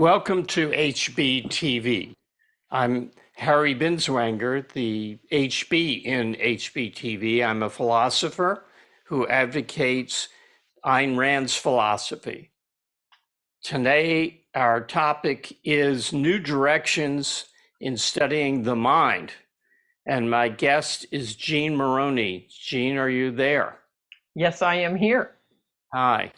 Welcome to HBTV. I'm Harry Binswanger, the HB in HBTV. I'm a philosopher who advocates Ayn Rand's philosophy. Today, our topic is new directions in studying the mind. And my guest is Jean Moroney. Jean, are you there? Yes, I am here. Hi.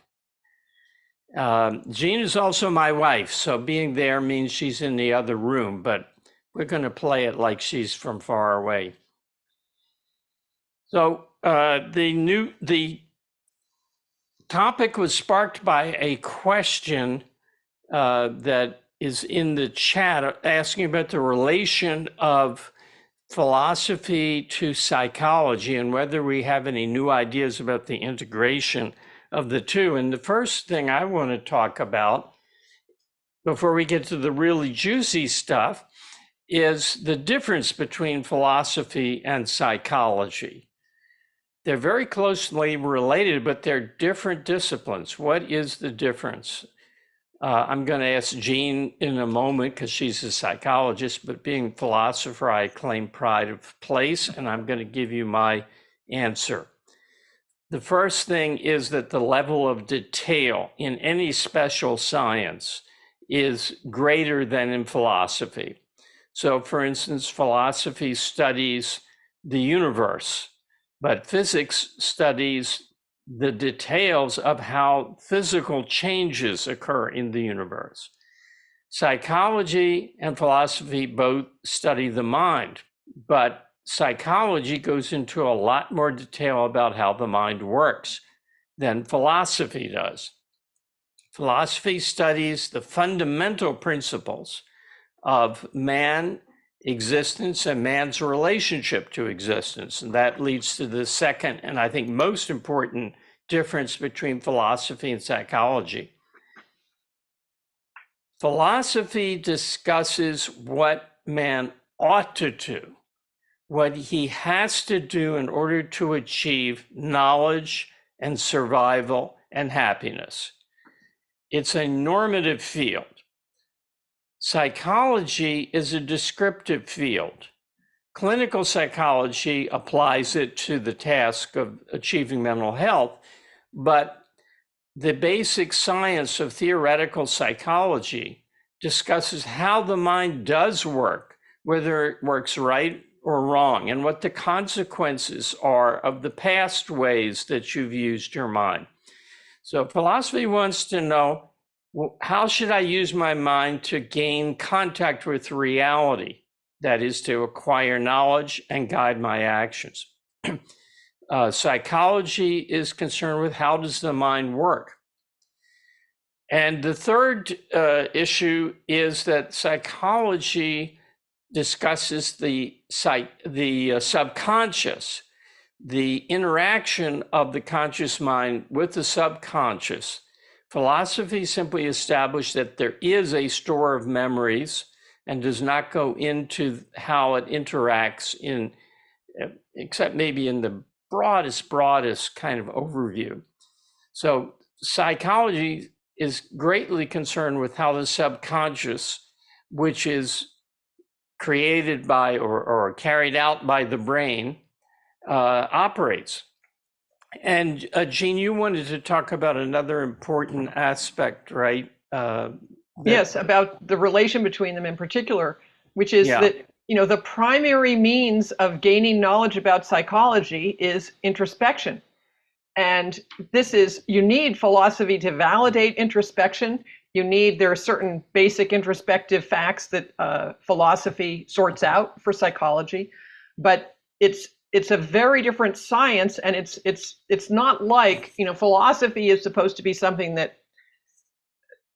Jean is also my wife, so being there means she's in the other room, but we're going to play it like she's from far away. So the topic was sparked by a question that is in the chat asking about the relation of philosophy to psychology and whether we have any new ideas about the integration of the two. And the first thing I want to talk about before we get to the really juicy stuff is the difference between philosophy and psychology. They're very closely related, but they're different disciplines. What is the difference? I'm going to ask Jean in a moment because she's a psychologist, but being a philosopher, I claim pride of place, and I'm going to give you my answer. The first thing is that the level of detail in any special science is greater than in philosophy. So, for instance, philosophy studies the universe, but physics studies the details of how physical changes occur in the universe. Psychology and philosophy both study the mind, but psychology goes into a lot more detail about how the mind works than philosophy does. Philosophy studies the fundamental principles of man existence and man's relationship to existence. And that leads to the second, and I think most important difference between philosophy and psychology. Philosophy discusses what man ought to do, what he has to do in order to achieve knowledge and survival and happiness. It's a normative field. Psychology is a descriptive field. Clinical psychology applies it to the task of achieving mental health, but the basic science of theoretical psychology discusses how the mind does work, whether it works right or wrong, and what the consequences are of the past ways that you've used your mind. So philosophy wants to know, well, how should I use my mind to gain contact with reality? That is, to acquire knowledge and guide my actions. Psychology is concerned with how does the mind work? And the third issue is that psychology discusses the subconscious, the interaction of the conscious mind with the subconscious. Philosophy simply established that there is a store of memories and does not go into how it interacts in, except maybe in the broadest kind of overview. So psychology is greatly concerned with how the subconscious, which is created by or carried out by the brain, operates. And Jean, you wanted to talk about another important aspect, right? Yes, about the relation between them in particular, which is that, the primary means of gaining knowledge about psychology is introspection. And you need philosophy to validate introspection. There are certain basic introspective facts that philosophy sorts out for psychology, but it's a very different science, and it's not like, philosophy is supposed to be something that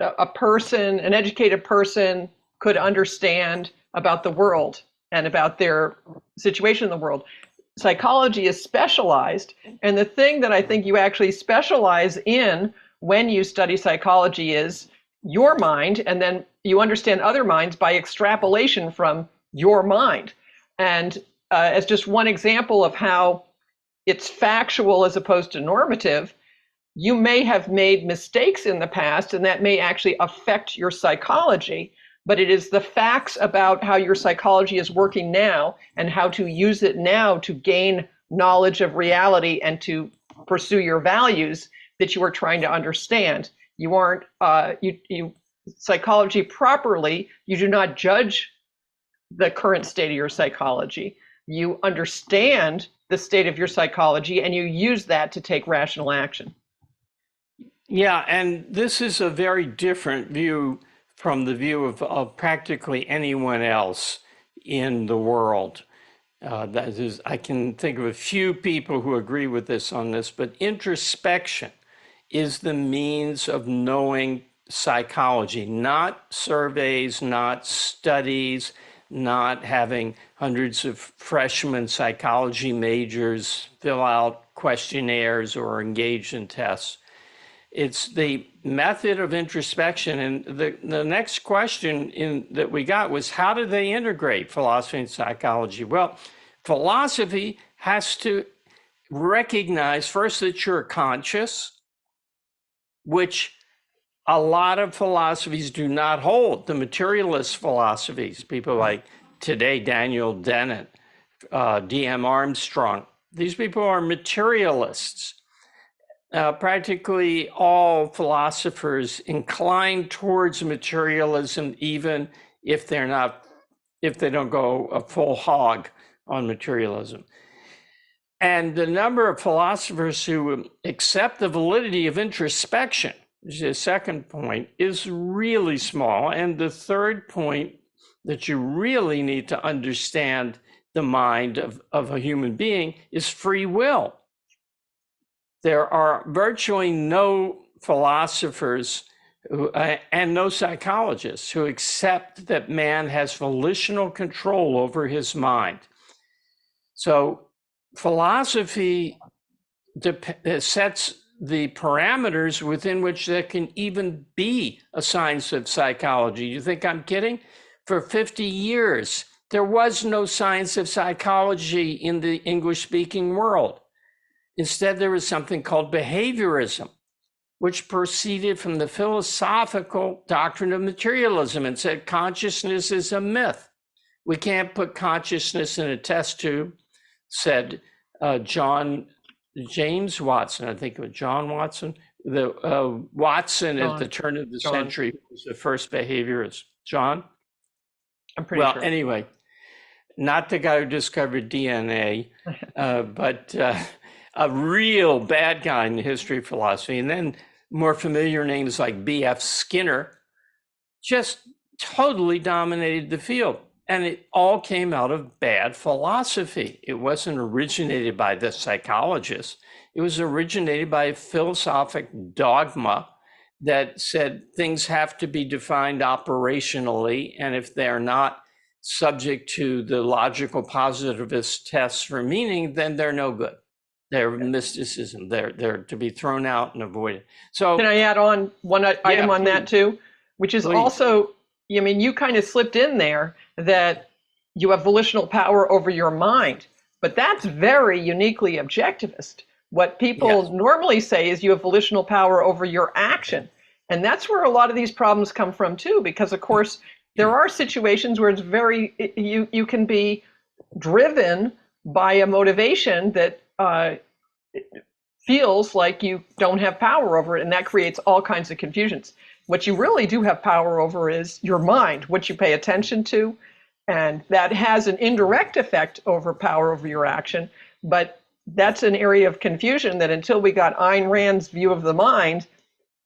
an educated person could understand about the world and about their situation in the world. Psychology is specialized, and the thing that I think you actually specialize in when you study psychology is your mind, and then you understand other minds by extrapolation from your mind. And as just one example of how it's factual as opposed to normative, you may have made mistakes in the past, and that may actually affect your psychology, but it is the facts about how your psychology is working now and how to use it now to gain knowledge of reality and to pursue your values that you are trying to understand. You aren't, psychology properly, you do not judge the current state of your psychology. You understand the state of your psychology and you use that to take rational action. Yeah, and this is a very different view from the view of practically anyone else in the world. That is, I can think of a few people who agree with this on this, but introspection is the means of knowing psychology, not surveys, not studies, not having hundreds of freshman psychology majors fill out questionnaires or engage in tests. It's the method of introspection. And the next question that we got was, how do they integrate philosophy and psychology? Well, philosophy has to recognize first that you're conscious, which a lot of philosophies do not hold. The materialist philosophies, people like today, Daniel Dennett, D.M. Armstrong, these people are materialists. Practically all philosophers incline towards materialism, even if they don't go a full hog on materialism. And the number of philosophers who accept the validity of introspection, which is the second point, is really small. And the third point, that you really need to understand the mind of a human being, is free will. There are virtually no philosophers and no psychologists who accept that man has volitional control over his mind. So philosophy sets the parameters within which there can even be a science of psychology. You think I'm kidding? For 50 years, there was no science of psychology in the English-speaking world. Instead, there was something called behaviorism, which proceeded from the philosophical doctrine of materialism and said consciousness is a myth. We can't put consciousness in a test tube, said James Watson, I think it was John Watson. Watson at the turn of the century was the first behaviorist. John? I'm pretty sure. Well, anyway, not the guy who discovered DNA, but a real bad guy in the history of philosophy. And then more familiar names like B.F. Skinner just totally dominated the field. And it all came out of bad philosophy. It wasn't originated by the psychologists. It was originated by a philosophic dogma that said things have to be defined operationally. And if they're not subject to the logical positivist tests for meaning, then they're no good. They're mysticism. They're to be thrown out and avoided. So can I add on one item on that too, which is also, I mean, you kind of slipped in there that you have volitional power over your mind, but that's very uniquely objectivist. What people normally say is you have volitional power over your action. And that's where a lot of these problems come from too, because of course, there are situations where it's you can be driven by a motivation that feels like you don't have power over it, and that creates all kinds of confusions. What you really do have power over is your mind, what you pay attention to, and that has an indirect effect over power over your action. But that's an area of confusion that until we got Ayn Rand's view of the mind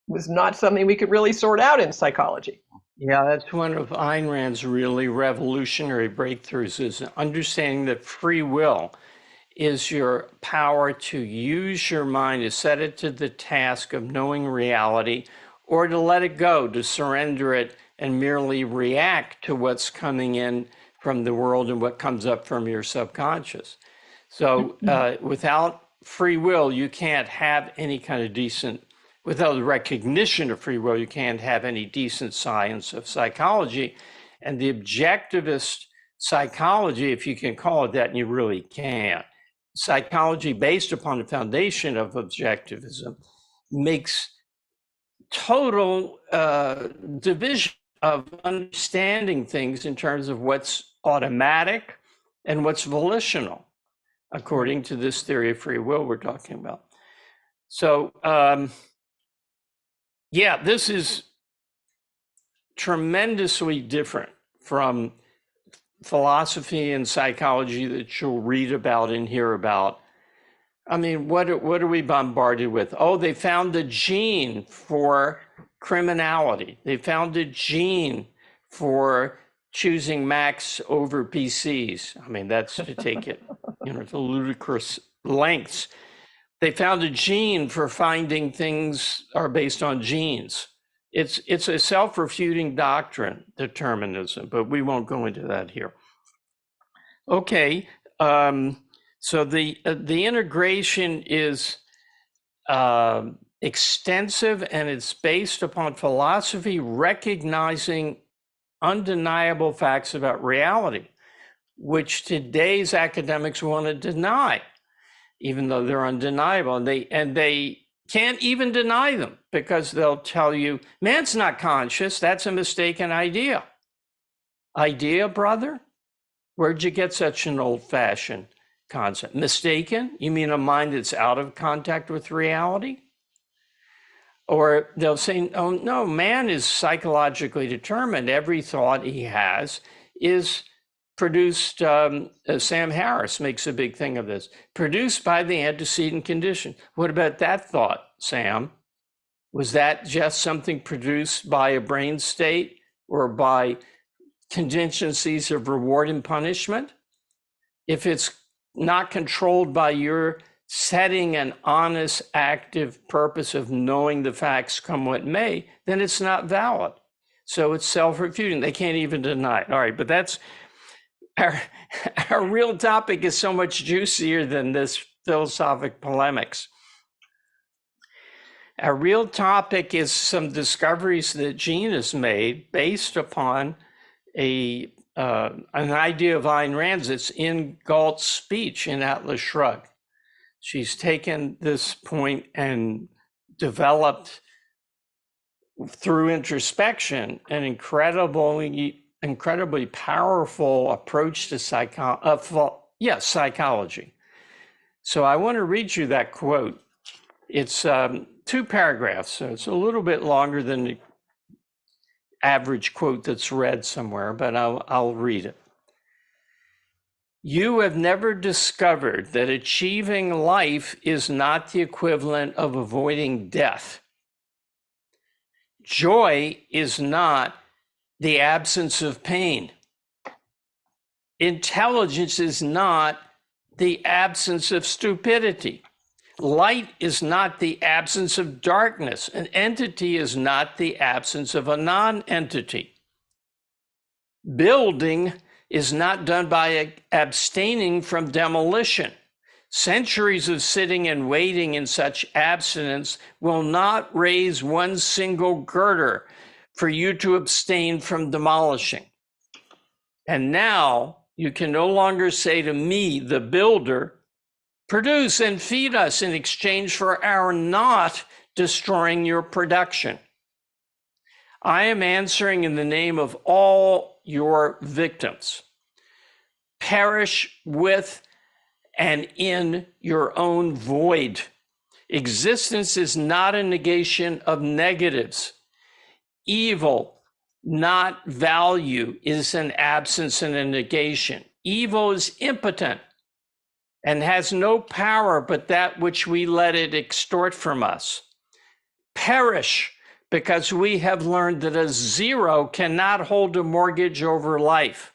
was not something we could really sort out in psychology. Yeah, that's one of Ayn Rand's really revolutionary breakthroughs, is understanding that free will is your power to use your mind, to set it to the task of knowing reality, or to let it go, to surrender it and merely react to what's coming in from the world and what comes up from your subconscious. So without free will, you can't have any kind of decent, without the recognition of free will, you can't have any decent science of psychology. And the objectivist psychology, if you can call it that, and you really can't, psychology based upon the foundation of objectivism, makes total division of understanding things in terms of what's automatic and what's volitional, according to this theory of free will we're talking about. So, yeah, this is tremendously different from philosophy and psychology that you'll read about and hear about. I mean, what are we bombarded with? Oh, they found the gene for criminality. They found a gene for choosing Macs over PCs. I mean, that's to take it, to ludicrous lengths. They found a gene for finding things are based on genes. It's a self-refuting doctrine, determinism, but we won't go into that here. Okay, so the integration is extensive, and it's based upon philosophy recognizing undeniable facts about reality, which today's academics want to deny, even though they're undeniable, and they can't even deny them, because they'll tell you, man's not conscious, that's a mistaken idea. Idea, brother? Where'd you get such an old-fashioned concept? Mistaken? You mean a mind that's out of contact with reality? Or they'll say, oh, no, man is psychologically determined. Every thought he has is produced, Sam Harris makes a big thing of this, produced by the antecedent condition. What about that thought, Sam? Was that just something produced by a brain state or by contingencies of reward and punishment? If it's not controlled by your setting an honest, active purpose of knowing the facts come what may, then it's not valid. So it's self-refuting. They can't even deny it. All right, but that's our real topic is so much juicier than this philosophic polemics. Our real topic is some discoveries that Jean has made based upon an idea of Ayn Rand's that's in Galt's speech in Atlas Shrugged. She's taken this point and developed through introspection an incredibly powerful approach to psychology. So I want to read you that quote. It's 2 paragraphs, so it's a little bit longer than the average quote that's read somewhere, but I'll read it. You have never discovered that achieving life is not the equivalent of avoiding death. Joy is not the absence of pain. Intelligence is not the absence of stupidity. Light is not the absence of darkness. An entity is not the absence of a non-entity. Building is not done by abstaining from demolition. Centuries of sitting and waiting in such abstinence will not raise one single girder for you to abstain from demolishing. And now you can no longer say to me, the builder, produce and feed us in exchange for our not destroying your production. I am answering in the name of all your victims. Perish with and in your own void. Existence is not a negation of negatives. Evil, not value, is an absence and a negation. Evil is impotent and has no power but that which we let it extort from us. Perish, because we have learned that a zero cannot hold a mortgage over life.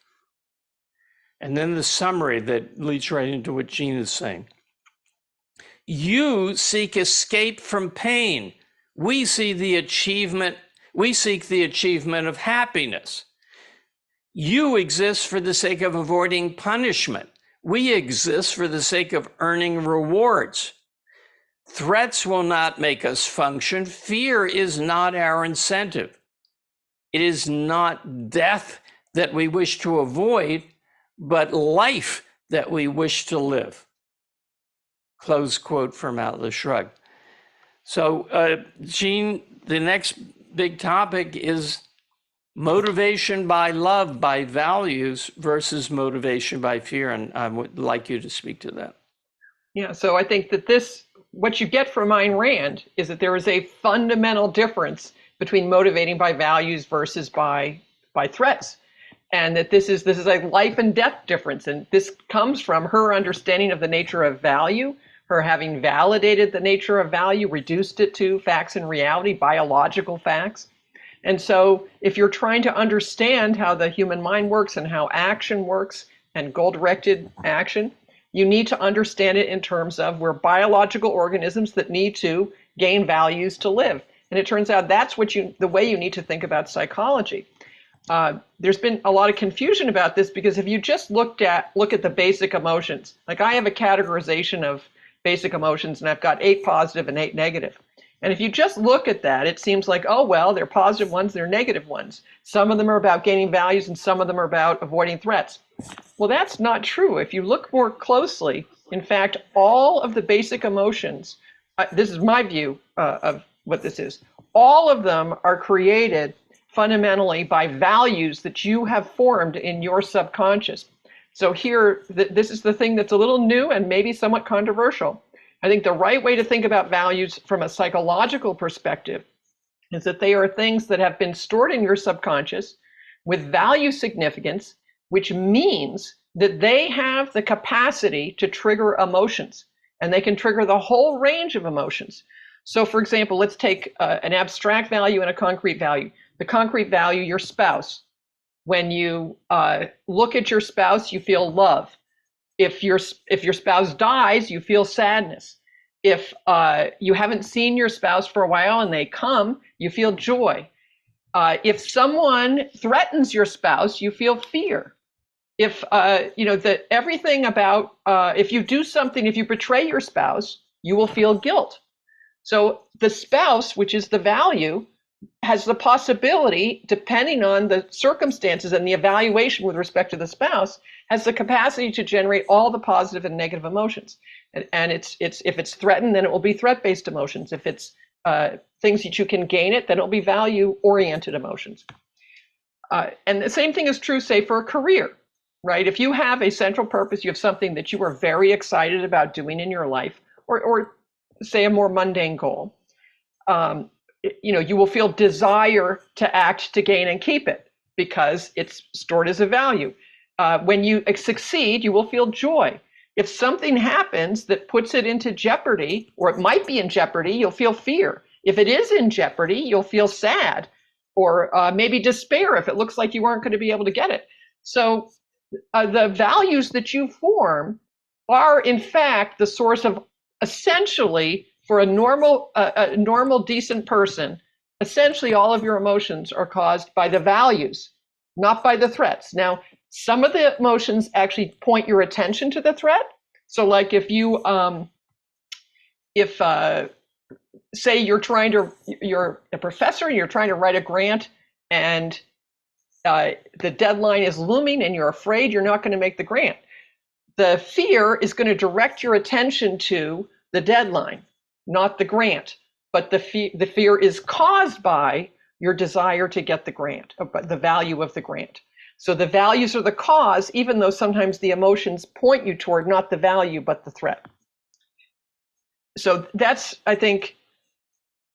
And then the summary that leads right into what Jean is saying. You seek escape from pain. We seek the achievement of happiness. You exist for the sake of avoiding punishment. We exist for the sake of earning rewards. Threats will not make us function. Fear is not our incentive. It is not death that we wish to avoid, but life that we wish to live. Close quote from Atlas Shrugged. So, Gene, the next big topic is motivation by love, by values versus motivation by fear. And I would like you to speak to that. Yeah, so I think that what you get from Ayn Rand is that there is a fundamental difference between motivating by values versus by threats. And that this is a life and death difference. And this comes from her understanding of the nature of value, her having validated the nature of value, reduced it to facts and reality, biological facts. And so if you're trying to understand how the human mind works and how action works and goal-directed action, you need to understand it in terms of we're biological organisms that need to gain values to live. And it turns out that's the way you need to think about psychology. There's been a lot of confusion about this because if you just look at the basic emotions, like I have a categorization of basic emotions and I've got 8 positive and 8 negative. And if you just look at that, it seems like, oh, well, they're positive ones, they're negative ones. Some of them are about gaining values and some of them are about avoiding threats. Well, that's not true. If you look more closely, in fact, all of the basic emotions, this is my view of what this is, all of them are created fundamentally by values that you have formed in your subconscious. So here, this is the thing that's a little new and maybe somewhat controversial. I think the right way to think about values from a psychological perspective is that they are things that have been stored in your subconscious with value significance, which means that they have the capacity to trigger emotions, and they can trigger the whole range of emotions. So for example, let's take an abstract value and a concrete value. The concrete value, your spouse. When you look at your spouse, you feel love. If your spouse dies, you feel sadness. If you haven't seen your spouse for a while and they come, you feel joy. If someone threatens your spouse, you feel fear. If everything about if you do something, if you betray your spouse, you will feel guilt. So the spouse, which is the value, has the possibility, depending on the circumstances and the evaluation with respect to the spouse, has the capacity to generate all the positive and negative emotions. And it's if it's threatened, then it will be threat-based emotions. If it's things that you can gain it, then it'll be value-oriented emotions. And the same thing is true, say, for a career, right? If you have a central purpose, you have something that you are very excited about doing in your life, or say a more mundane goal, you will feel desire to act, to gain, and keep it because it's stored as a value. When you succeed, you will feel joy. If something happens that puts it into jeopardy, or it might be in jeopardy, you'll feel fear. If it is in jeopardy, you'll feel sad, or maybe despair if it looks like you aren't going to be able to get it. So the values that you form are, in fact, the source of essentially, for a normal, decent person, essentially all of your emotions are caused by the values, not by the threats. Now, some of the emotions actually point your attention to the threat. So like if you, say you're a professor and you're trying to write a grant and the deadline is looming and you're afraid you're not going to make the grant. The fear is going to direct your attention to the deadline, not the grant, but the fear is caused by your desire to get the grant, the value of the grant. So the values are the cause, even though sometimes the emotions point you toward not the value, but the threat. So that's, I think,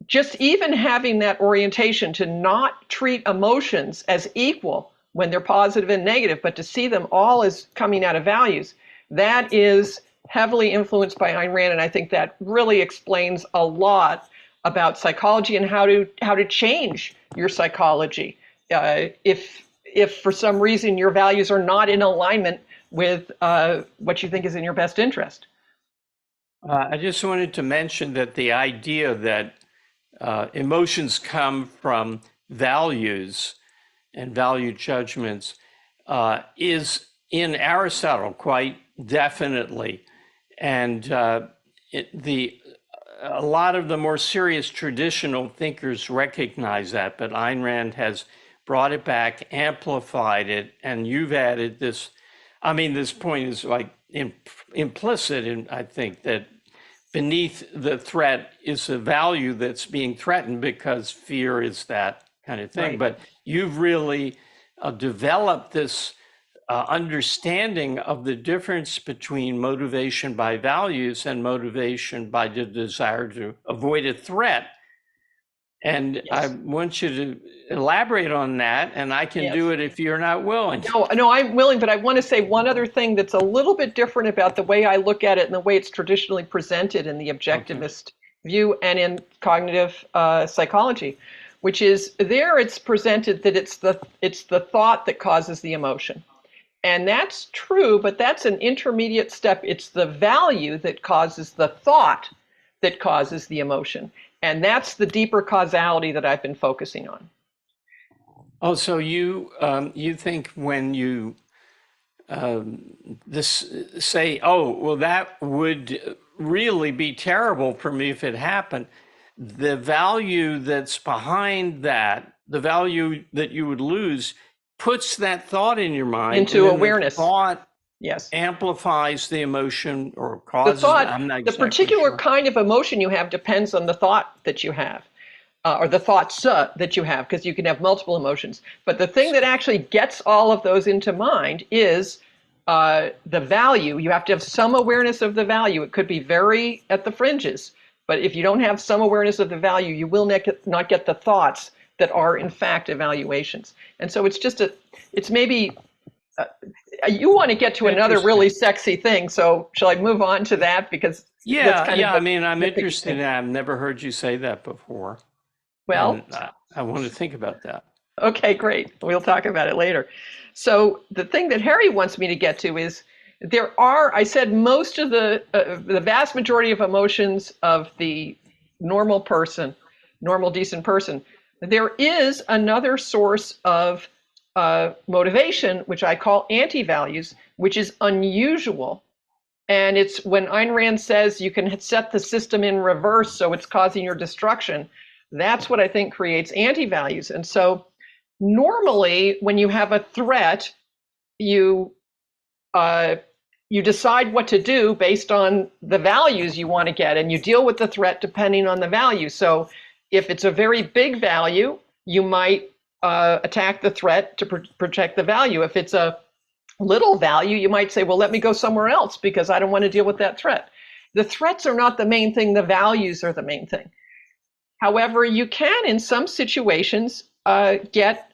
just even having that orientation to not treat emotions as equal when they're positive and negative, but to see them all as coming out of values, that is heavily influenced by Ayn Rand, and I think that really explains a lot about psychology and how to change your psychology. If for some reason your values are not in alignment with what you think is in your best interest. I just wanted to mention that the idea that emotions come from values and value judgments is in Aristotle quite definitely. And a lot of the more serious traditional thinkers recognize that, but Ayn Rand has brought it back, amplified it, and you've added this. I mean, this point is like implicit in, I think, that beneath the threat is a value that's being threatened, because fear is that kind of thing. Right. But you've really developed this understanding of the difference between motivation by values and motivation by the desire to avoid a threat. And Yes. I want you to elaborate on that, and I can do it if you're not willing. No, I'm willing, but I want to say one other thing that's a little bit different about the way I look at it and the way it's traditionally presented in the objectivist view and in cognitive psychology, which is there it's presented that it's the thought that causes the emotion. And that's true, but that's an intermediate step. It's the value that causes the thought that causes the emotion. And that's the deeper causality that I've been focusing on. Oh, so you think when you say, oh, well, that would really be terrible for me if it happened, the value that's behind that, the value that you would lose, puts that thought in your mind into awareness. The thought yes amplifies the emotion or causes the thought. I'm not the particular kind of emotion you have depends on the thought that you have. Or the thoughts that you have, because you can have multiple emotions. But the thing that actually gets all of those into mind is the value. You have to have some awareness of the value. It could be very at the fringes, but if you don't have some awareness of the value, you will not get the thoughts that are in fact evaluations. And so it's maybe, you want to get to another really sexy thing. So shall I move on to that? Because I mean, I'm interested in that. I've never heard you say that before. Well, I want to think about that. Okay, great. We'll talk about it later. So the thing that Harry wants me to get to is I said most of the vast majority of emotions of the normal decent person. There is another source of motivation, which I call anti-values, which is unusual. And it's when Ayn Rand says you can set the system in reverse so it's causing your destruction. That's what I think creates anti-values. And so normally when you have a threat, you decide what to do based on the values you want to get, and you deal with the threat depending on the value. So if it's a very big value, you might attack the threat to protect the value. If it's a little value, you might say, well, let me go somewhere else because I don't want to deal with that threat. The threats are not the main thing. The values are the main thing. However, you can, in some situations, get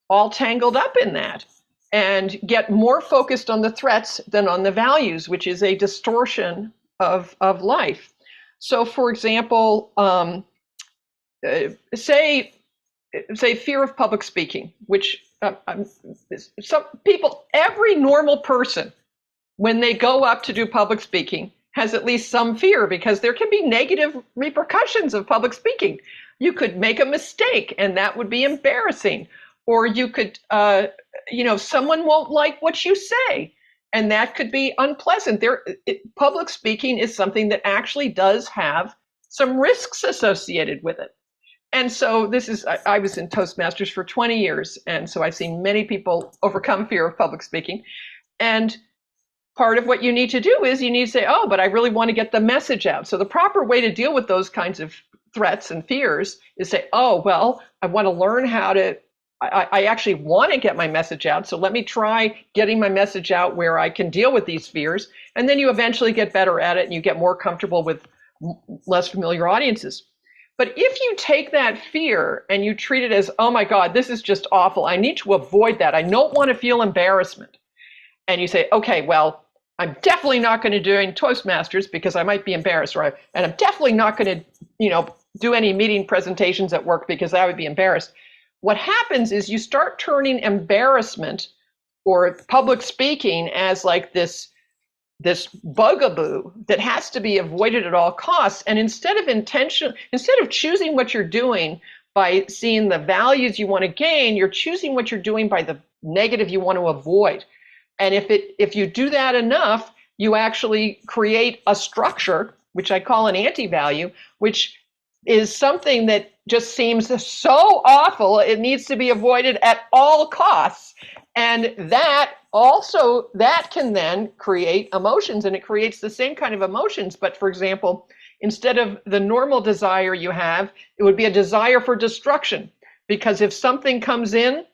all tangled up in that and get more focused on the threats than on the values, which is a distortion of life. So, for example, say fear of public speaking, which some people, every normal person, when they go up to do public speaking, has at least some fear, because there can be negative repercussions of public speaking. You could make a mistake and that would be embarrassing. Or you could, someone won't like what you say and that could be unpleasant. Public speaking is something that actually does have some risks associated with it. And so I was in Toastmasters for 20 years. And so I've seen many people overcome fear of public speaking. And part of what you need to do is you need to say, oh, but I really want to get the message out. So the proper way to deal with those kinds of threats and fears is say, oh, well, I want to learn how to, I actually want to get my message out. So let me try getting my message out where I can deal with these fears. And then you eventually get better at it and you get more comfortable with less familiar audiences. But if you take that fear and you treat it as, oh my God, this is just awful. I need to avoid that. I don't want to feel embarrassment. And you say, okay, well, I'm definitely not going to do any Toastmasters because I might be embarrassed, and I'm definitely not going to, do any meeting presentations at work because I would be embarrassed. What happens is you start turning embarrassment or public speaking as like this bugaboo that has to be avoided at all costs. And instead of choosing what you're doing by seeing the values you want to gain, you're choosing what you're doing by the negative you want to avoid. And if you do that enough, you actually create a structure, which I call an anti-value, which is something that just seems so awful, it needs to be avoided at all costs. And that can then create emotions, and it creates the same kind of emotions. But for example, instead of the normal desire you have, it would be a desire for destruction. Because if something comes in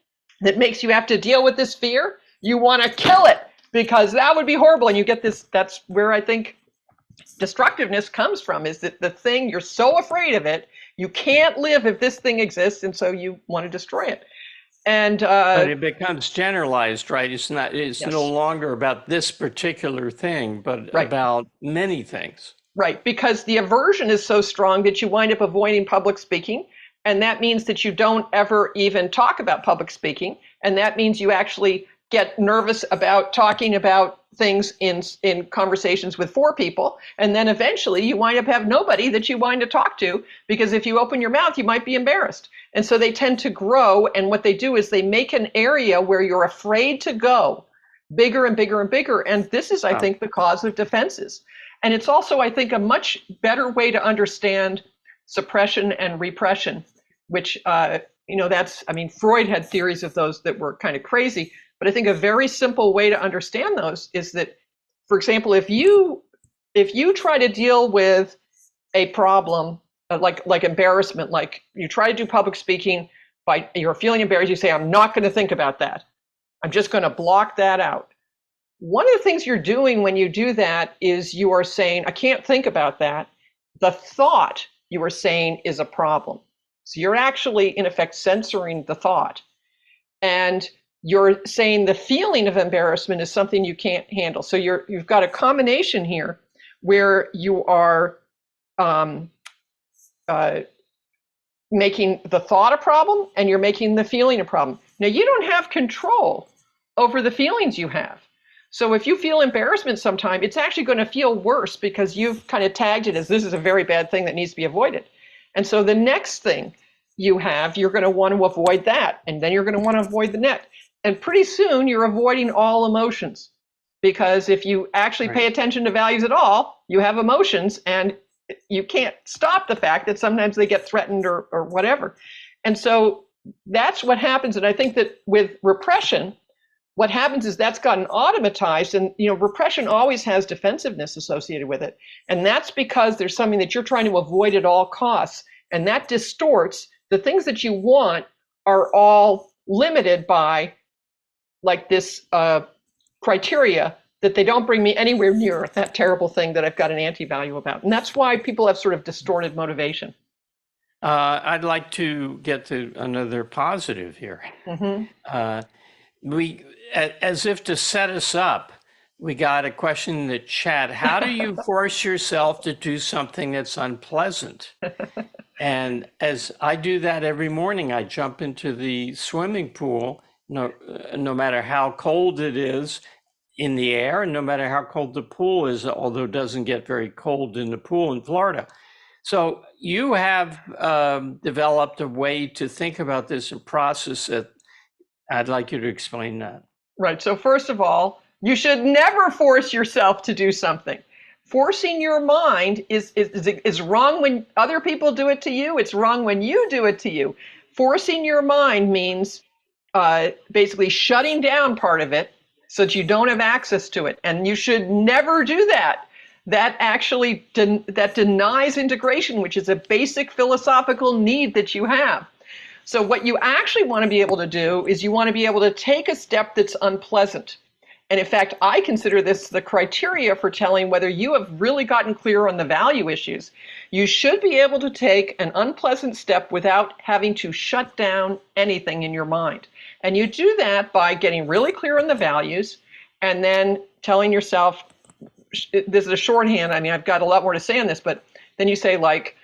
that makes you have to deal with this fear, you want to kill it because that would be horrible. And you get this, that's where I think destructiveness comes from, is that the thing, you're so afraid of it, you can't live if this thing exists, and so you want to destroy it. And but it becomes generalized, right? It's not. It's yes. no longer about this particular thing, but right. about many things. Right, because the aversion is so strong that you wind up avoiding public speaking, and that means that you don't ever even talk about public speaking, and that means you actually get nervous about talking about things in conversations with 4 people, and then eventually you wind up have nobody that you wind to talk to, because if you open your mouth, you might be embarrassed. And so they tend to grow, and what they do is they make an area where you're afraid to go bigger and bigger and bigger, and this is, I think, the cause of defenses. And it's also, I think, a much better way to understand suppression and repression, which, that's, I mean, Freud had theories of those that were kind of crazy. But I think a very simple way to understand those is that, for example, if you try to deal with a problem like embarrassment, like you try to do public speaking, you're feeling embarrassed, you say, I'm not going to think about that. I'm just going to block that out. One of the things you're doing when you do that is you are saying, I can't think about that. The thought you are saying is a problem. So you're actually, in effect, censoring the thought. And you're saying the feeling of embarrassment is something you can't handle. So you've got a combination here where you are making the thought a problem and you're making the feeling a problem. Now, you don't have control over the feelings you have. So if you feel embarrassment sometime, it's actually going to feel worse because you've kind of tagged it as this is a very bad thing that needs to be avoided. And so the next thing you have, you're going to want to avoid that. And then you're going to want to avoid the next. And pretty soon you're avoiding all emotions, because if you actually pay attention to values at all, you have emotions, and you can't stop the fact that sometimes they get threatened or whatever. And so that's what happens. And I think that with repression, what happens is that's gotten automatized, and repression always has defensiveness associated with it. And that's because there's something that you're trying to avoid at all costs, and that distorts the things that you want are all limited by like this criteria that they don't bring me anywhere near that terrible thing that I've got an anti-value about. And that's why people have sort of distorted motivation. I'd like to get to another positive here. We, as if to set us up, we got a question in the chat. How do you force yourself to do something that's unpleasant? And as I do that every morning, I jump into the swimming pool, no matter how cold it is in the air, and no matter how cold the pool is, although it doesn't get very cold in the pool in Florida. So you have developed a way to think about this and process it. I'd like you to explain that. Right. So first of all, you should never force yourself to do something. Forcing your mind is wrong when other people do it to you. It's wrong when you do it to you. Forcing your mind means basically shutting down part of it so that you don't have access to it. And you should never do that. That actually that denies integration, which is a basic philosophical need that you have. So what you actually want to be able to do is you want to be able to take a step that's unpleasant. And in fact, I consider this the criteria for telling whether you have really gotten clear on the value issues. You should be able to take an unpleasant step without having to shut down anything in your mind. And you do that by getting really clear on the values and then telling yourself, this is a shorthand. I mean, I've got a lot more to say on this, but then you say like,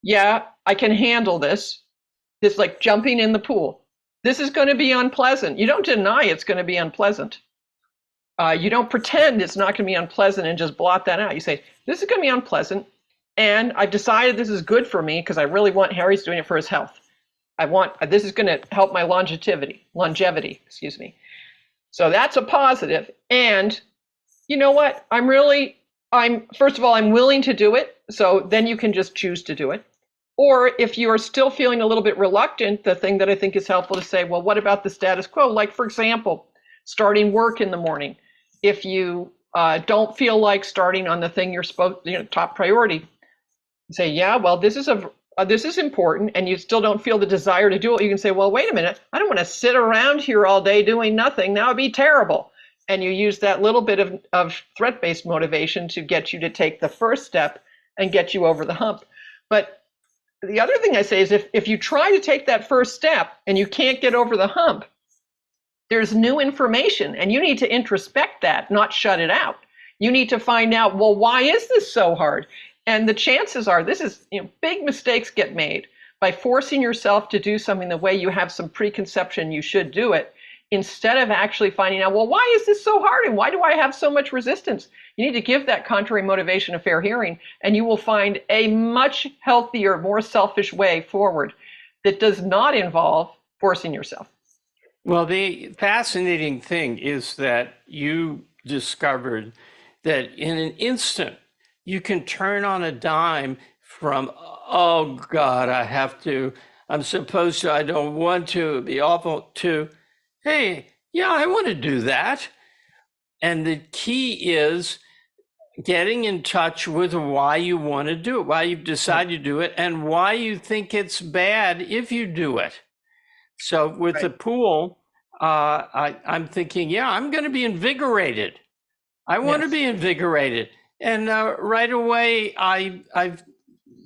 yeah, I can handle this. This like jumping in the pool. This is going to be unpleasant. You don't deny it's going to be unpleasant. You don't pretend it's not going to be unpleasant and just blot that out. You say, this is going to be unpleasant, and I've decided this is good for me because I really want Harry's doing it for his health. This is going to help my longevity, excuse me. So that's a positive. And you know what? First of all, I'm willing to do it. So then you can just choose to do it. Or if you are still feeling a little bit reluctant, the thing that I think is helpful to say, well, what about the status quo? Like, for example, starting work in the morning. If you don't feel like starting on the thing you're supposed, top priority. You say, yeah, well, this is important, and you still don't feel the desire to do it. You can say, well, wait a minute, I don't want to sit around here all day doing nothing. That would be terrible. And you use that little bit of threat-based motivation to get you to take the first step and get you over the hump. But the other thing I say is if you try to take that first step and you can't get over the hump, there's new information, and you need to introspect that, not shut it out. You need to find out, well, why is this so hard? And the chances are big mistakes get made by forcing yourself to do something the way you have some preconception you should do it, instead of actually finding out, well, why is this so hard and why do I have so much resistance? You need to give that contrary motivation a fair hearing, and you will find a much healthier, more selfish way forward that does not involve forcing yourself. Well, the fascinating thing is that you discovered that in an instant, you can turn on a dime from, oh God, I'm supposed to, I don't want to, it'd be awful, to, hey, yeah, I want to do that. And the key is getting in touch with why you want to do it, why you've decided to do it, and why you think it's bad if you do it. So with the pool, I'm thinking, yeah, I'm going to be invigorated. I want to be invigorated. And right away, I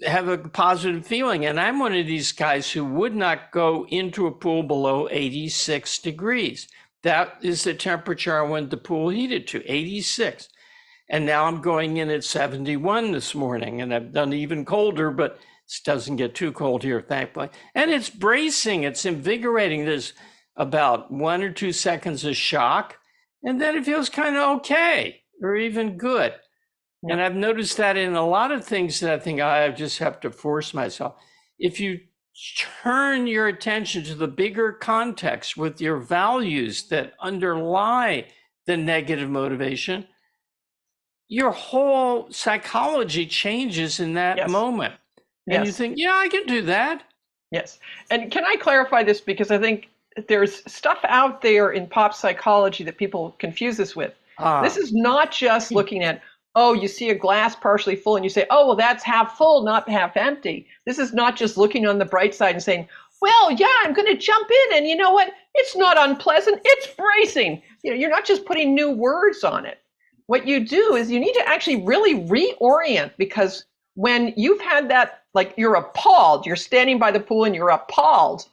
have a positive feeling. And I'm one of these guys who would not go into a pool below 86 degrees. That is the temperature I want the pool heated to, 86. And now I'm going in at 71 this morning, and I've done even colder, but it doesn't get too cold here, thankfully. And it's bracing, it's invigorating. There's about 1 or 2 seconds of shock, and then it feels kind of okay or even good. Yeah. And I've noticed that in a lot of things that I think I just have to force myself. If you turn your attention to the bigger context with your values that underlie the negative motivation, your whole psychology changes in that moment. And you think, yeah, I can do that. Yes. And can I clarify this? Because I think there's stuff out there in pop psychology that people confuse this with. This is not just looking at, oh, you see a glass partially full and you say, oh, well, that's half full, not half empty. This is not just looking on the bright side and saying, well, yeah, I'm going to jump in. And you know what? It's not unpleasant. It's bracing. You're not just putting new words on it. What you do is you need to actually really reorient, because when you've had that, like you're appalled, you're standing by the pool and you're appalled,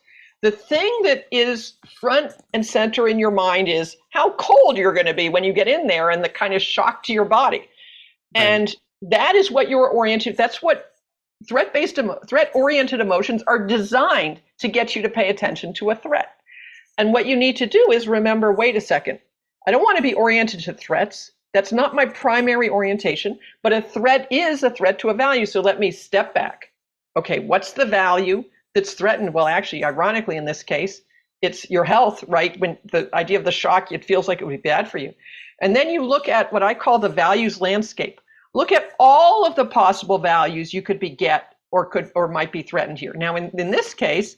the thing that is front and center in your mind is how cold you're going to be when you get in there and the kind of shock to your body. Right. And that is what you're oriented. That's what threat-oriented emotions are designed to get you to pay attention to a threat. And what you need to do is remember, wait a second, I don't want to be oriented to threats. That's not my primary orientation, but a threat is a threat to a value. So let me step back. Okay, what's the value that's threatened? Well, actually, ironically, in this case, it's your health, right? When the idea of the shock, it feels like it would be bad for you. And then you look at what I call the values landscape. Look at all of the possible values you could get or might be threatened here. Now, in this case,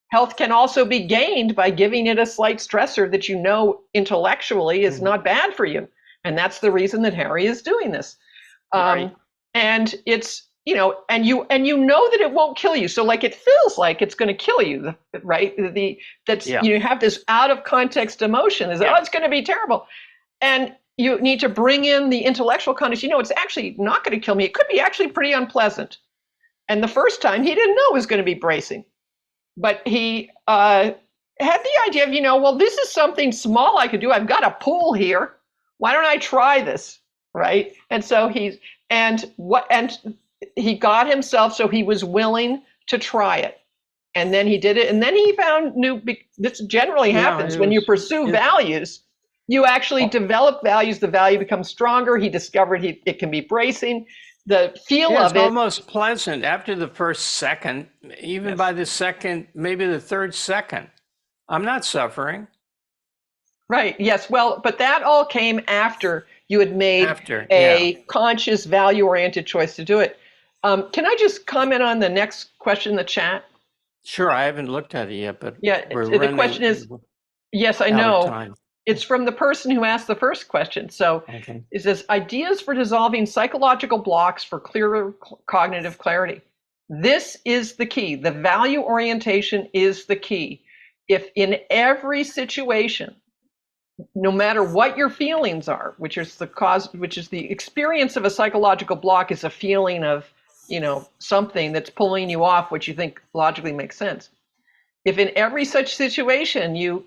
health can also be gained by giving it a slight stressor that you know intellectually is not bad for you. And that's the reason that Harry is doing this. And it's, and you know that it won't kill you. So like it feels like it's going to kill you, right? You have this out of context emotion. Oh, it's going to be terrible. And you need to bring in the intellectual context. It's actually not going to kill me. It could be actually pretty unpleasant. And the first time he didn't know it was going to be bracing. But he had the idea of, well, this is something small I could do. I've got a pool here. Why don't I try this, right? And so he got himself so he was willing to try it, and then he did it, and then he found this generally happens when you pursue values. You actually develop values. The value becomes stronger. He discovered it can be bracing. The feel of it, almost pleasant after the first second, even by the second, maybe the third second. I'm not suffering. Right. Yes. Well, but that all came after you had made a conscious, value-oriented choice to do it. Can I just comment on the next question in the chat? Sure. I haven't looked at it yet, but the question is, yes, I know. It's from the person who asked the first question. So it says, ideas for dissolving psychological blocks for clearer cognitive clarity. This is the key. The value orientation is the key. If in every situation, no matter what your feelings are, which is the experience of a psychological block is a feeling of, something that's pulling you off what you think logically makes sense. If in every such situation you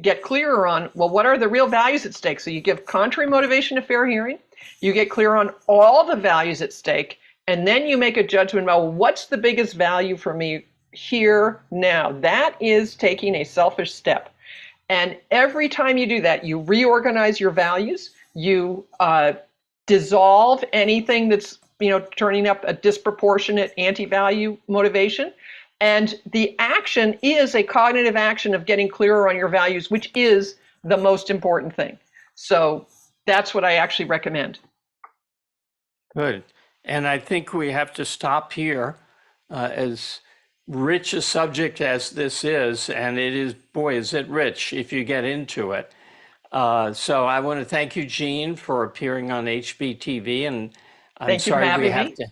get clearer on, well, what are the real values at stake? So you give contrary motivation to fair hearing, you get clear on all the values at stake, and then you make a judgment about what's the biggest value for me here, now. That is taking a selfish step. And every time you do that, you reorganize your values, you dissolve anything that's, turning up a disproportionate anti-value motivation. And the action is a cognitive action of getting clearer on your values, which is the most important thing. So that's what I actually recommend. Good. And I think we have to stop here. As rich a subject as this is, and it is, boy, is it rich if you get into it. So I want to thank you, Jean, for appearing on HBTV, and I'm sorry we have to.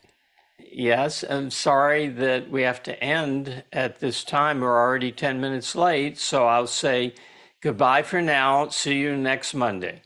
Yes, I'm sorry that we have to end at this time. We're already 10 minutes late, so I'll say goodbye for now. See you next Monday.